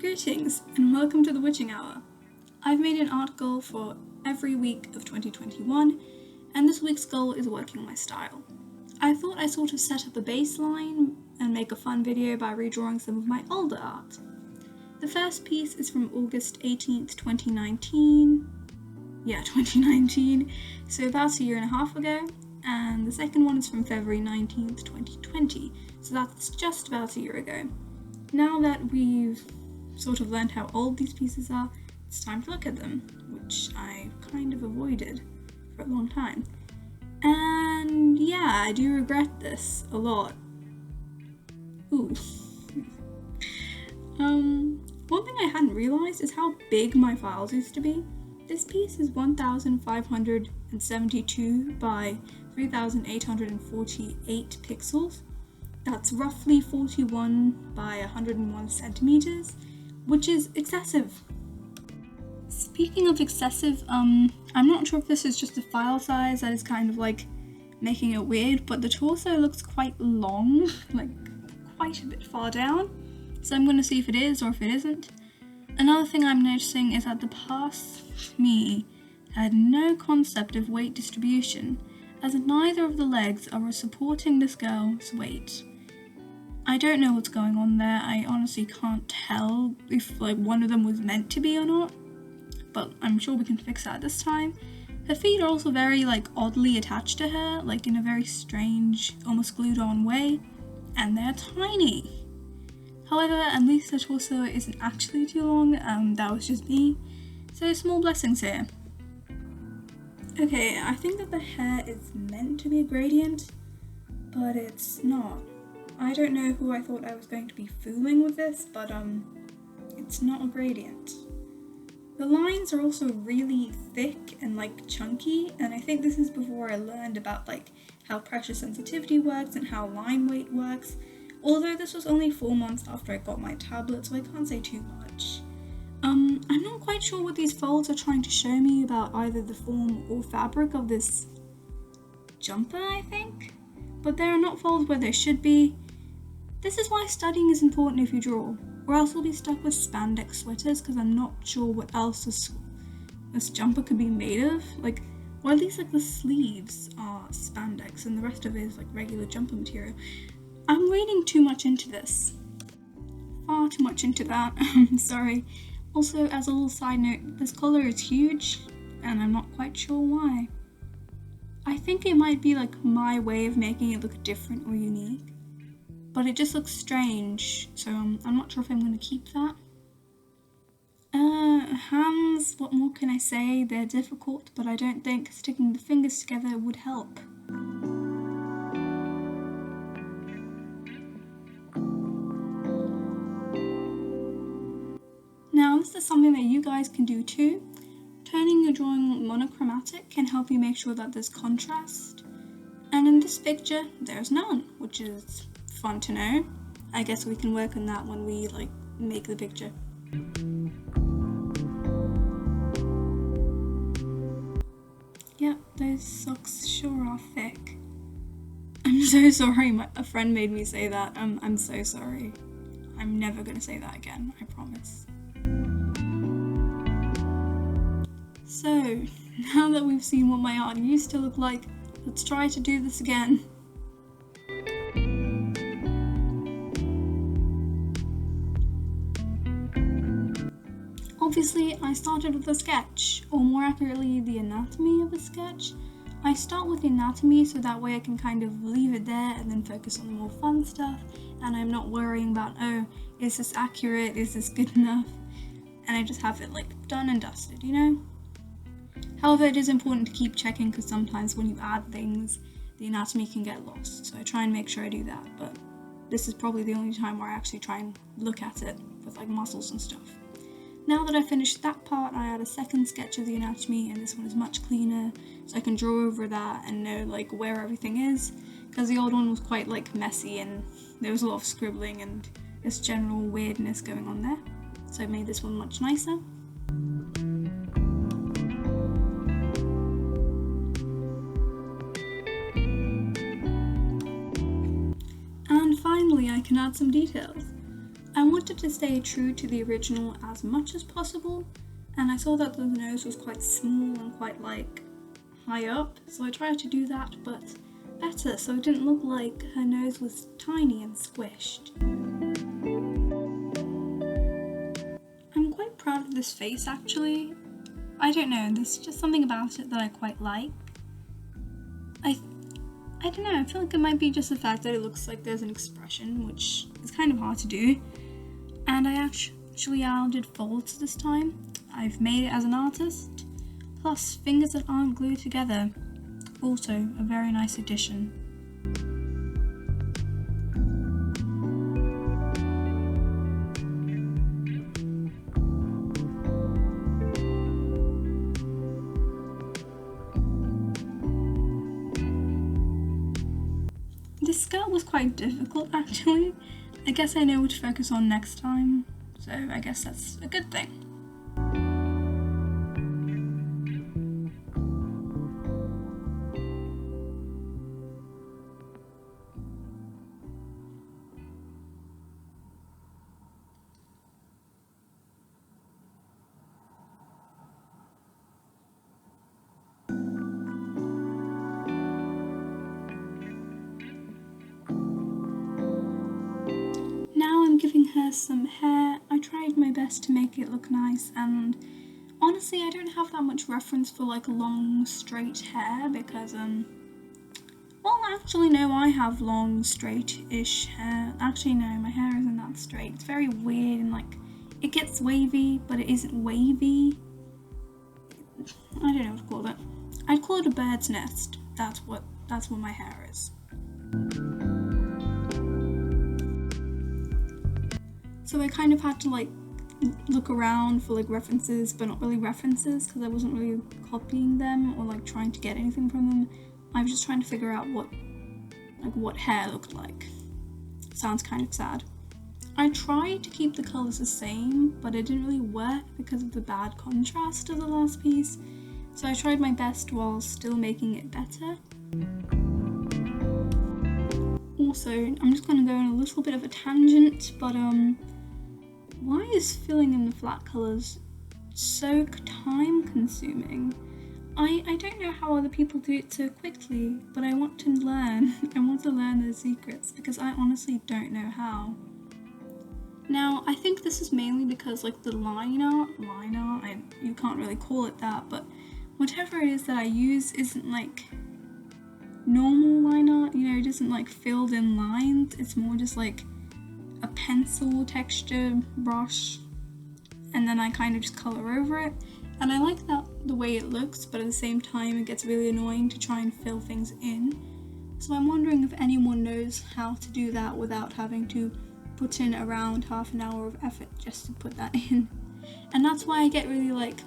Greetings and welcome to the Witching Hour. I've made an art goal for every week of 2021 and this week's goal is working on my style. I thought I'd sort of set up a baseline and make a fun video by redrawing some of my older art. The first piece is from August 18th, 2019. Yeah, 2019, so about a year and a half ago. And the second one is from February 19th, 2020, so that's just about a year ago. Now that we've sort of learned how old these pieces are, it's time to look at them, which I kind of avoided for a long time. And yeah, I do regret this a lot. Ooh. One thing I hadn't realised is how big my files used to be. This piece is 1572 by 3848 pixels. That's roughly 41 by 101 centimeters, which is excessive. Speaking of excessive, I'm not sure if this is just a file size that is kind of like making it weird, but the torso looks quite long, like quite a bit far down. So I'm going to see if it is or if it isn't. Another thing I'm noticing is that the past me had no concept of weight distribution, as neither of the legs are supporting this girl's weight. I don't know what's going on there. I honestly can't tell if like one of them was meant to be or not, but I'm sure we can fix that this time. Her feet are also very like oddly attached to her, like in a very strange, almost glued on way, and they're tiny. However, at least her torso isn't actually too long, that was just me, so small blessings here. Okay, I think that the hair is meant to be a gradient, but it's not. I don't know who I thought I was going to be fooling with this, but it's not a gradient. The lines are also really thick and like chunky, and I think this is before I learned about like how pressure sensitivity works and how line weight works. Although this was only 4 months after I got my tablet, so I can't say too much. I'm not quite sure what these folds are trying to show me about either the form or fabric of this jumper, I think. But there are not folds where there should be. This is why studying is important if you draw, or else you'll be stuck with spandex sweaters because I'm not sure what else this jumper could be made of. Like, or at least like the sleeves are spandex and the rest of it is like regular jumper material. I'm reading too much into this. Far too much into that, I'm sorry. Also, as a little side note, this collar is huge, and I'm not quite sure why. I think it might be like my way of making it look different or unique, but it just looks strange, so I'm not sure if I'm going to keep that. Hands, what more can I say? They're difficult, but I don't think sticking the fingers together would help. Now, this is something that you guys can do too. Turning your drawing monochromatic can help you make sure that there's contrast. And in this picture, there's none, which is fun to know. I guess we can work on that when we like make the picture. Yep, those socks sure are thick. I'm so sorry, a friend made me say that. I'm so sorry. I'm never gonna say that again, I promise. So, now that we've seen what my art used to look like, let's try to do this again. Obviously, I started with a sketch, or more accurately, the anatomy of a sketch. I start with the anatomy so that way I can kind of leave it there and then focus on the more fun stuff, and I'm not worrying about, oh, is this accurate, is this good enough? And I just have it like done and dusted, you know? However, it is important to keep checking because sometimes when you add things, the anatomy can get lost, so I try and make sure I do that, but this is probably the only time where I actually try and look at it with like muscles and stuff. Now that I've finished that part, I add a second sketch of the anatomy, and this one is much cleaner, so I can draw over that and know like where everything is, because the old one was quite like messy and there was a lot of scribbling and this general weirdness going on there, so I made this one much nicer. And finally, I can add some details. I wanted to stay true to the original as much as possible, and I saw that the nose was quite small and quite like high up, so I tried to do that but better, so it didn't look like her nose was tiny and squished. I'm quite proud of this face actually. I don't know, there's just something about it that I quite like. I don't know, I feel like it might be just the fact that it looks like there's an expression, which is kind of hard to do. And I actually added folds this time. I've made it as an artist, plus fingers that aren't glued together. Also a very nice addition. This skirt was quite difficult actually. I guess I know what to focus on next time, so I guess that's a good thing. Now I'm giving her some hair. I tried my best to make it look nice, and honestly I don't have that much reference for like long straight hair because well actually no, I have long straight-ish hair. Actually no, my hair isn't that straight. It's very weird and like it gets wavy but it isn't wavy. I don't know what to call it. I'd call it a bird's nest. That's what my hair is. So I kind of had to like look around for like references, but not really references because I wasn't really copying them or like trying to get anything from them. I was just trying to figure out what hair looked like. Sounds kind of sad. I tried to keep the colours the same, but it didn't really work because of the bad contrast of the last piece. So I tried my best while still making it better. Also, I'm just going to go on a little bit of a tangent, but why is filling in the flat colours so time consuming? I don't know how other people do it so quickly, but I want to learn. I want to learn the secrets because I honestly don't know how. Now, I think this is mainly because like the line art, you can't really call it that, but whatever it is that I use isn't like normal line art, you know, it isn't like filled in lines, it's more just like a pencil texture brush, and then I kind of just color over it, and I like that the way it looks, but at the same time it gets really annoying to try and fill things in. So I'm wondering if anyone knows how to do that without having to put in around half an hour of effort just to put that in. And that's why I get really like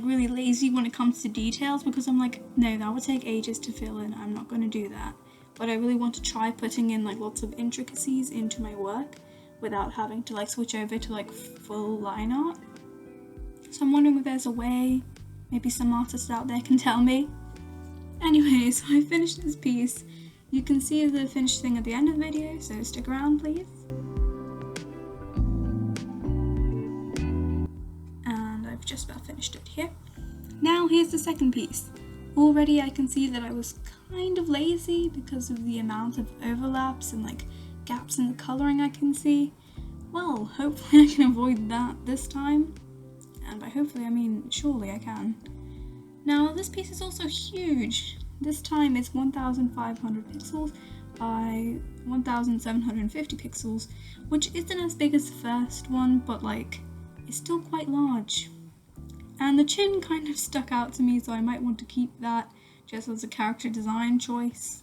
really lazy when it comes to details, because I'm like, no, that would take ages to fill in, I'm not going to do that. But I really want to try putting in like lots of intricacies into my work without having to like switch over to like full line art. So I'm wondering if there's a way, maybe some artists out there can tell me. Anyway, so I finished this piece. You can see the finished thing at the end of the video, so stick around please. And I've just about finished it here. Now here's the second piece. Already I can see that I was kind of lazy because of the amount of overlaps and like gaps in the colouring I can see. Well, hopefully I can avoid that this time. And by hopefully I mean surely I can. Now this piece is also huge. This time it's 1500 pixels by 1750 pixels, which isn't as big as the first one, but like it's still quite large. And the chin kind of stuck out to me, so I might want to keep that just as a character design choice.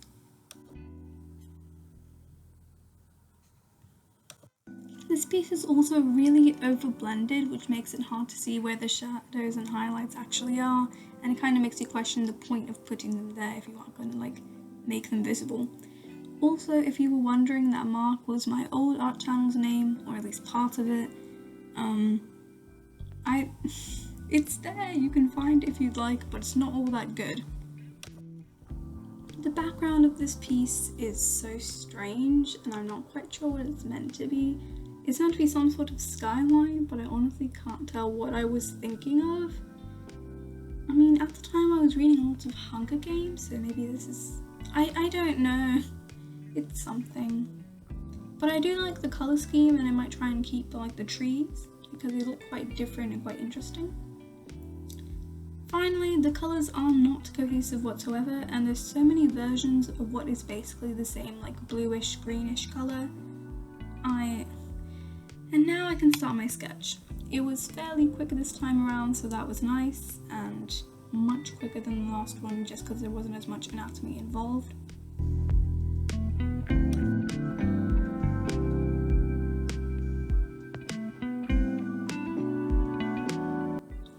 This piece is also really over-blended, which makes it hard to see where the shadows and highlights actually are, and it kind of makes you question the point of putting them there if you aren't going to like make them visible. Also, if you were wondering, that mark was my old art channel's name, or at least part of it. It's there, you can find it if you'd like, but it's not all that good. The background of this piece is so strange, and I'm not quite sure what it's meant to be. It's meant to be some sort of skyline, but I honestly can't tell what I was thinking of. I mean, at the time I was reading lots of Hunger Games, so maybe this is... I don't know. It's something. But I do like the colour scheme, and I might try and keep like the trees because they look quite different and quite interesting. Finally, the colours are not cohesive whatsoever, and there's so many versions of what is basically the same like bluish greenish colour. And now I can start my sketch. It was fairly quick this time around, so that was nice, and much quicker than the last one just because there wasn't as much anatomy involved.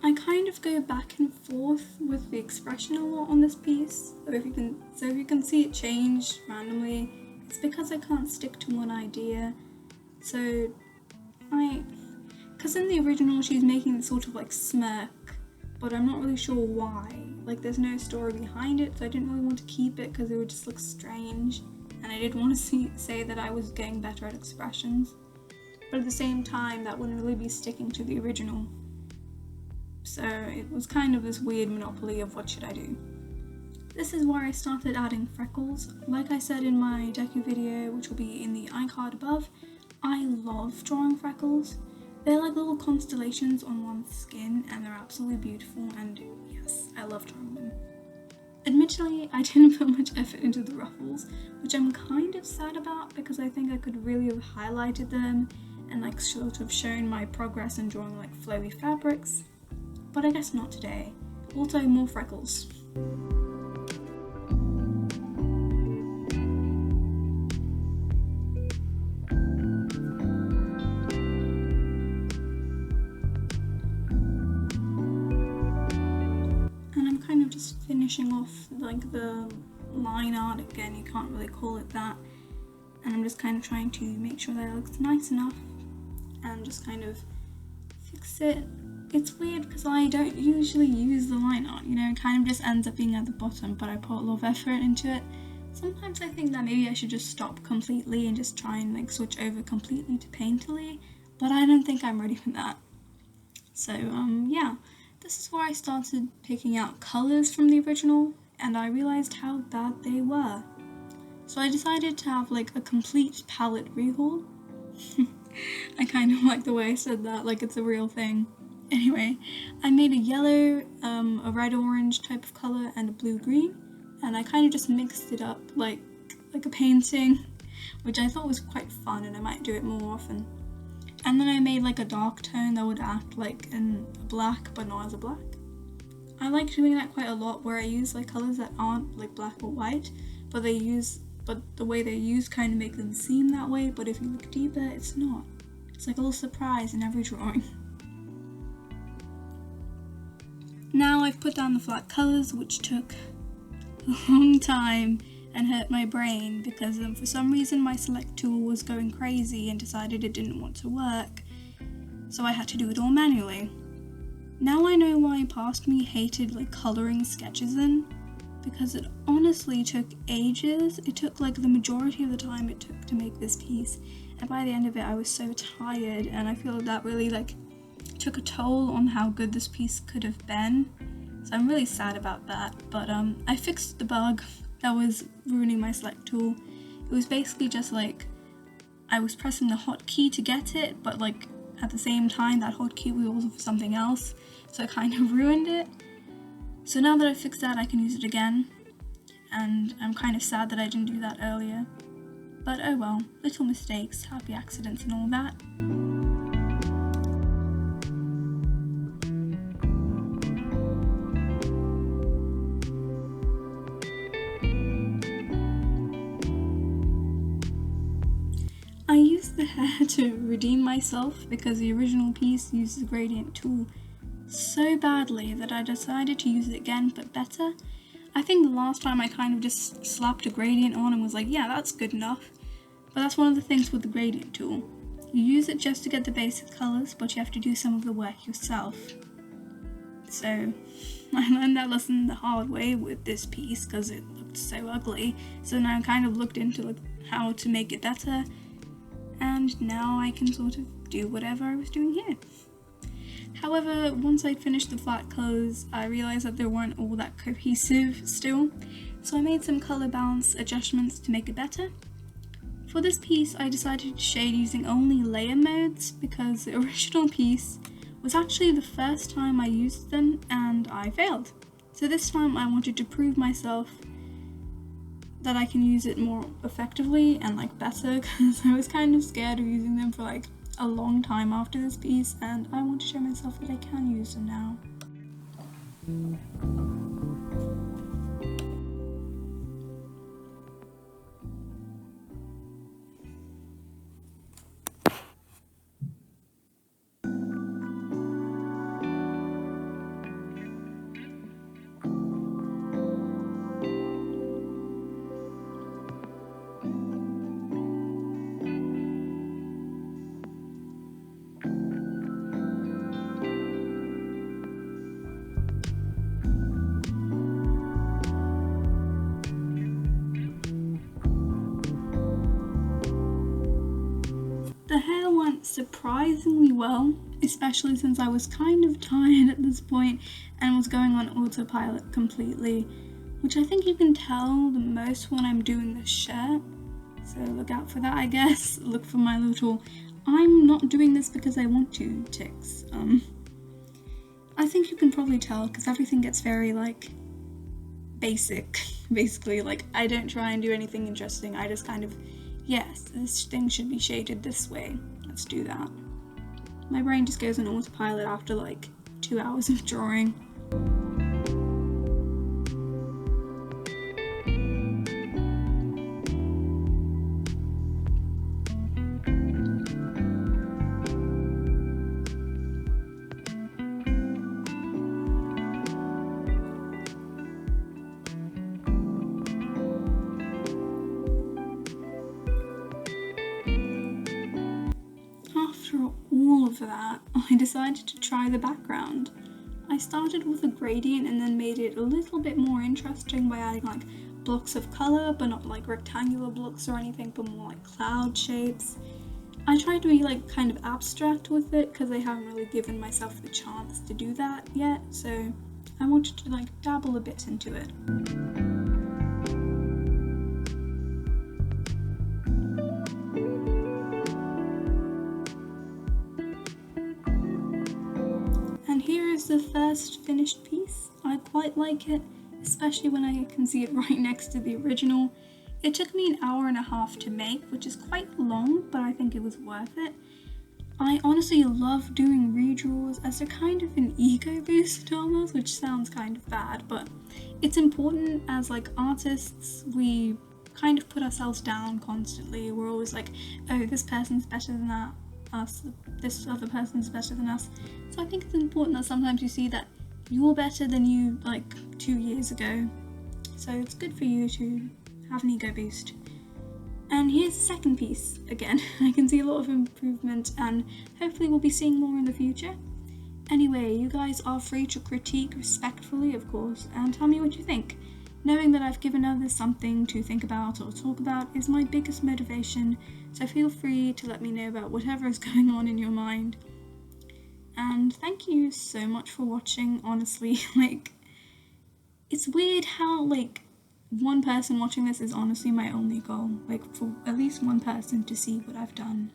I kind of go back and forth with the expression a lot on this piece, so if you can see it change randomly, it's because I can't stick to one idea. So because in the original she's making this sort of like smirk, but I'm not really sure why. Like there's no story behind it, so I didn't really want to keep it because it would just look strange, and I didn't want to say that I was getting better at expressions, but at the same time that wouldn't really be sticking to the original. So it was kind of this weird monopoly of what should I do. This is where I started adding freckles. Like I said in my deku video, which will be in the iCard above, I love drawing freckles. They're like little constellations on one's skin, and they're absolutely beautiful, and yes, I love drawing them. Admittedly, I didn't put much effort into the ruffles, which I'm kind of sad about because I think I could really have highlighted them and like sort of shown my progress in drawing like flowy fabrics. But I guess not today. Also, more freckles. And I'm kind of just finishing off like the line art again, you can't really call it that. And I'm just kind of trying to make sure that it looks nice enough and just kind of fix it. It's weird because I don't usually use the line art, you know, it kind of just ends up being at the bottom, but I put a lot of effort into it. Sometimes I think that maybe I should just stop completely and just try and like switch over completely to Painterly, but I don't think I'm ready for that. So yeah, this is where I started picking out colours from the original, and I realised how bad they were. So I decided to have like a complete palette rehaul. I kind of like the way I said that, like it's a real thing. Anyway, I made a yellow, a red-orange type of colour and a blue-green, and I kind of just mixed it up like a painting, which I thought was quite fun and I might do it more often. And then I made like a dark tone that would act like in black but not as a black. I like doing that quite a lot, where I use like colours that aren't like black or white, but the way they're used kind of make them seem that way, but if you look deeper, it's not. It's like a little surprise in every drawing. Now I've put down the flat colours, which took a long time and hurt my brain because for some reason my select tool was going crazy and decided it didn't want to work, so I had to do it all manually. Now I know why past me hated like colouring sketches in, because it honestly took ages. It took like the majority of the time it took to make this piece, and by the end of it I was so tired, and I feel that really like took a toll on how good this piece could have been, so I'm really sad about that. But I fixed the bug that was ruining my select tool. It was basically just like I was pressing the hotkey to get it, but like at the same time that hotkey was also for something else, so it kind of ruined it. So now that I fixed that, I can use it again, and I'm kind of sad that I didn't do that earlier. But oh well, little mistakes, happy accidents and all that. I used the hair to redeem myself because the original piece used the gradient tool so badly that I decided to use it again, but better. I think the last time I kind of just slapped a gradient on and was like, yeah, that's good enough. But that's one of the things with the gradient tool. You use it just to get the basic colours, but you have to do some of the work yourself. So I learned that lesson the hard way with this piece because it looked so ugly. So now I kind of looked into how to make it better. and now I can sort of do whatever I was doing here. However, once I'd finished the flat colours, I realised that they weren't all that cohesive still, so I made some colour balance adjustments to make it better. For this piece, I decided to shade using only layer modes because the original piece was actually the first time I used them and I failed. So this time I wanted to prove myself that I can use it more effectively and like better, because I was kind of scared of using them for like a long time after this piece, and I want to show myself that I can use them now. The hair went surprisingly well, especially since I was kind of tired at this point and was going on autopilot completely, which I think you can tell the most when I'm doing this shirt, so look out for that, I guess. Look for my little "I'm not doing this because I want to" ticks. I think you can probably tell because everything gets very like basic, basically. Like, I don't try and do anything interesting, I just kind of, yes, this thing should be shaded this way, let's do that. My brain just goes on autopilot after like 2 hours of drawing. After all of that, I decided to try the background. I started with a gradient and then made it a little bit more interesting by adding like blocks of colour, but not like rectangular blocks or anything, but more like cloud shapes. I tried to be like kind of abstract with it because I haven't really given myself the chance to do that yet, so I wanted to like dabble a bit into it. And here is the first finished piece. I quite like it, especially when I can see it right next to the original. It took me an hour and a half to make, which is quite long, but I think it was worth it. I honestly love doing redraws as a kind of an ego boost almost, which sounds kind of bad, but it's important. As like artists, we kind of put ourselves down constantly. We're always like, oh, this person's better than us, this other person's better than us. So I think it's important that sometimes you see that you're better than you like 2 years ago. So it's good for you to have an ego boost. And here's the second piece. Again, I can see a lot of improvement and hopefully we'll be seeing more in the future. Anyway, you guys are free to critique respectfully, of course, and tell me what you think. Knowing that I've given others something to think about or talk about is my biggest motivation, so feel free to let me know about whatever is going on in your mind. And thank you so much for watching, honestly. Like, it's weird how like one person watching this is honestly my only goal, like for at least one person to see what I've done.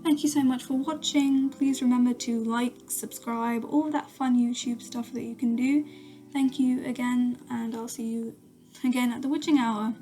Thank you so much for watching. Please remember to like, subscribe, all of that fun YouTube stuff that you can do. Thank you again, and I'll see you again at the witching hour.